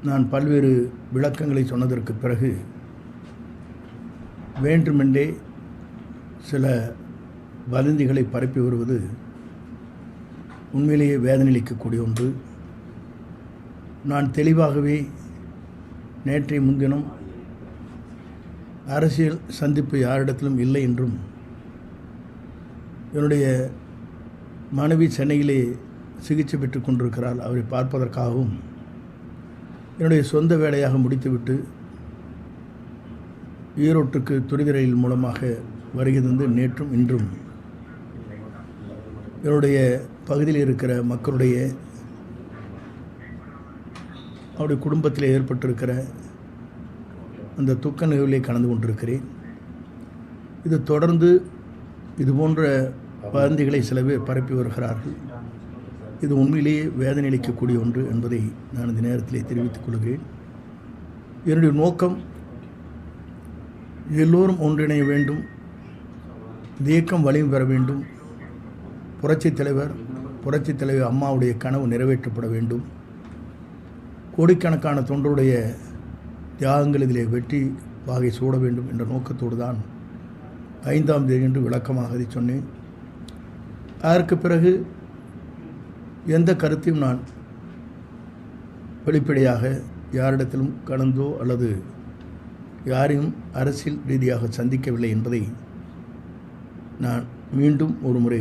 நான் பல்வேறு விளக்கங்களை சொன்னதற்கு பிறகு வேண்டுமென்றே சில வதந்திகளை பரப்பி வருவது உண்மையிலேயே வேதனையளிக்கக்கூடிய ஒன்று. நான் தெளிவாகவே நேற்றைய முன்தினம் அரசியல் சந்திப்பு யாரிடத்திலும் இல்லை என்றும், என்னுடைய மனைவி சென்னையிலே சிகிச்சை பெற்று கொண்டிருக்கிறாள், அவரை பார்ப்பதற்காகவும் என்னுடைய சொந்த வேலையாக முடித்துவிட்டு ஈரோட்டுக்கு துரித ரயில் மூலமாக வருகை தந்து நேற்றும் இன்றும் என்னுடைய பகுதியில் இருக்கிற மக்களுடைய அவருடைய குடும்பத்தில் ஏற்பட்டிருக்கிற அந்த துக்க நிகழ்விலே கலந்து கொண்டிருக்கிறேன். இது தொடர்ந்து இதுபோன்ற வதந்திகளை சில பேர் பரப்பி வருகிறார்கள். இது உண்மையிலேயே வேதனை அளிக்கக்கூடிய ஒன்று என்பதை நான் இந்த நேரத்திலே தெரிவித்துக் கொள்கிறேன். என்னுடைய நோக்கம் எல்லோரும் ஒன்றிணைய வேண்டும், இந்த இயக்கம் வலிமை பெற வேண்டும், புரட்சித் தலைவர் அம்மாவுடைய கனவு நிறைவேற்றப்பட வேண்டும், கோடிக்கணக்கான தொண்டருடைய தியாகங்கள் இதிலே வெற்றி வாகை சூட வேண்டும் என்ற நோக்கத்தோடு தான் 5ஆம் தேதி என்று விளக்கமாக அதை சொன்னேன். அதற்கு பிறகு எந்த கருத்தையும் நான் வெளிப்படையாக யாரிடத்திலும் கலந்தோ அல்லது யாரையும் அரசியல் ரீதியாக சந்திக்கவில்லை என்பதை நான் மீண்டும் ஒரு முறை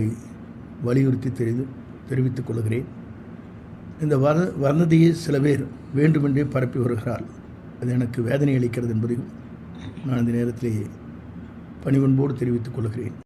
வலியுறுத்தி தெரிவித்துக் கொள்கிறேன். இந்த வதந்தியை சில பேர் வேண்டுமென்றே பரப்பி வருகிறார். அது எனக்கு வேதனை அளிக்கிறது என்பதையும் நான் இந்த நேரத்திலே பணிவன்போடு தெரிவித்துக் கொள்கிறேன்.